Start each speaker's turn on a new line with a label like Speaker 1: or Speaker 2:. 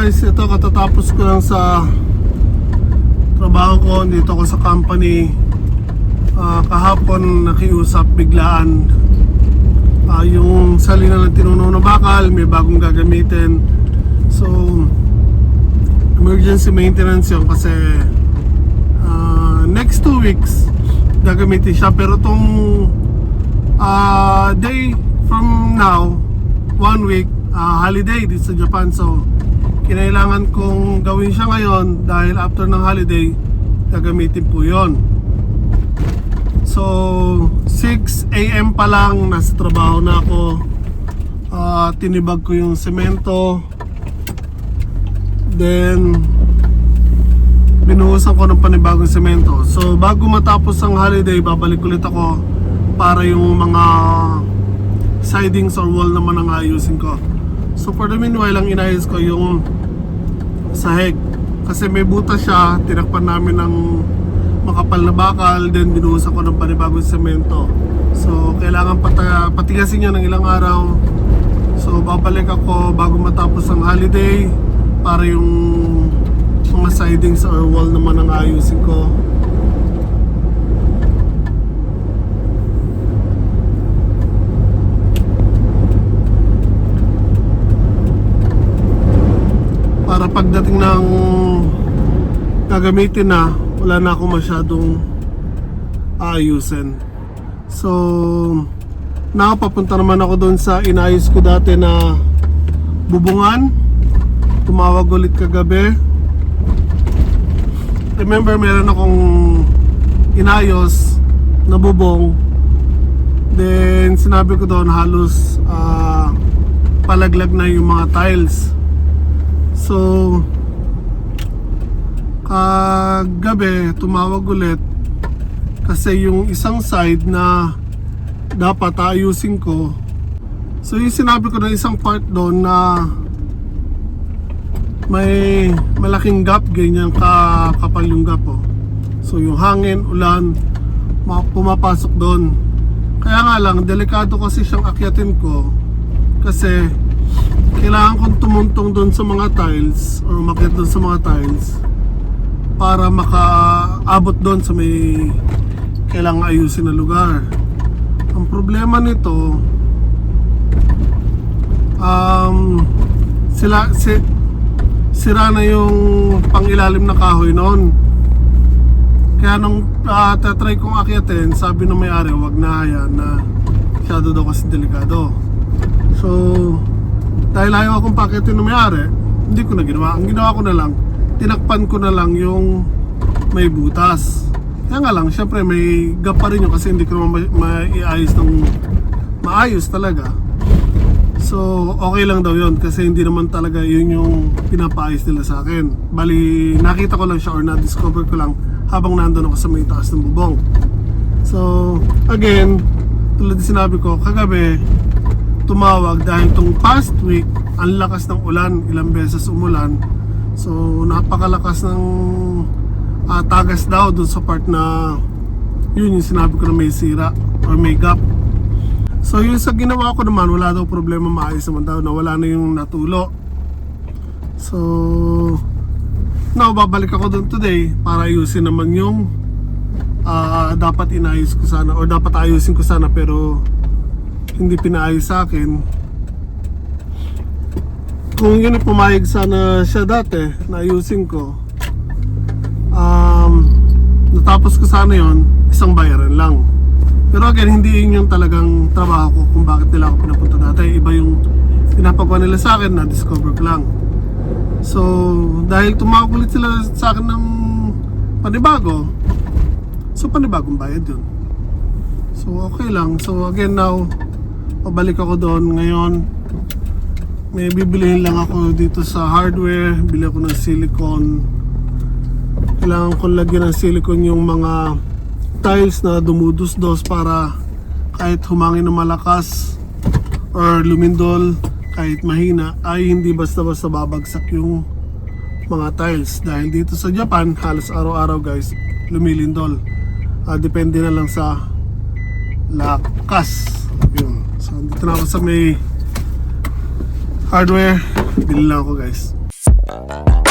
Speaker 1: guys, ito katatapos ko lang sa trabaho ko. Dito ako sa company. Kahapon nakiusap biglaan. Yung salina ng tinunaw na bakal, may bagong gagamitin. So emergency maintenance yun kasi next 2 weeks gagamitin siya. Pero tong day from now, 1 week holiday dito sa Japan. So kinailangan kong gawin siya ngayon dahil after ng holiday gagamitin po yon. So 6 AM pa lang nasa trabaho na ako. Tinibag ko yung semento, then binuhusan ko ng panibagong semento. So bago matapos ang holiday, babalik ulit ako para yung mga sidings or wall naman ang ayusin ko. So for the meanwhile, lang inayos ko yung sahig kasi may butas siya. Tinakpan namin ng makapal na bakal, then binuhusan ko ng panibagong semento. So kailangan patigasin niya ng ilang araw. So babalik ako bago matapos ang holiday para yung mga sidings or wall naman ang ayusin ko. Para pagdating ng gagamitin na, wala na ako masyadong aayusin. So papunta naman ako doon sa inayos ko dati na bubungan. Tumawag ulit kagabi. Remember, meron akong inayos na bubong. Then sinabi ko doon halos palaglag na yung mga tiles. So kagabi tumawag ulit kasi yung isang side na dapat ayusin ko. So yung sinabi ko na isang part doon na may malaking gap, ganyan kakapal yung gap oh. So yung hangin, ulan pumapasok doon. Kaya nga lang, delikado kasi siyang akyatin ko kasi kailangan kong tumuntong doon sa mga tiles or umakyat doon sa mga tiles para makaabot doon sa may kailangang ayusin na lugar. Ang problema nito, sira na yung pangilalim na kahoy noon. Kaya nung tatry kong akyatin, sabi ng may-ari wag na, hayaan na, masyado daw kasi delikado. So dahil ayaw akong pakitin ng may-ari, hindi ko na ginawa. Ang ginawa ko na lang, tinakpan ko na lang yung may butas. Kaya nga lang, syempre may gap pa rin yun kasi hindi ko naman maiayos ng maayos talaga. So okay lang daw yun kasi hindi naman talaga yun yung pinapaayos nila sa akin. Bali, nakita ko lang siya or na-discover ko lang habang nandun ako sa may taas ng bubong. So again, tulad din sinabi ko, kagabi tumawag dahil tong past week ang lakas ng ulan, ilang beses umulan. So napakalakas ng tagas daw dun sa part na yun yung sinabi ko na may sira or may gap. So yung sa ginawa ko naman, wala daw problema, maayos naman daw, na wala na yung natulo. So now babalik ako dun today para ayusin naman yung dapat inayos ko sana or dapat ayusin ko sana pero hindi pinaayos sa akin. Kung yun pumayag sana siya dati na ayusin ko, natapos ko sana yon, isang bayaran lang. Pero again, hindi yun yung talagang trabaho ko kung bakit nila ako pinapunta dati. Iba yung pinapagawa nila sa akin, na discover ko lang. So dahil tumawag ulit sila sa akin ng panibago, so panibagong bayad yun. So okay lang. So again now, pabalik ako doon ngayon. May bibilihin lang ako dito sa hardware. Bili ako ng silicone. Kailangan kong lagyan ng silicone yung mga tiles na dumudusdos para kahit humangin na malakas or lumindol, kahit mahina, ay hindi basta-basta babagsak yung mga tiles. Dahil dito sa Japan, halos araw-araw guys, lumilindol. Depende na lang sa lakas. Yun. So dito na ako sa may hardware. Bili lang ako guys. Bye.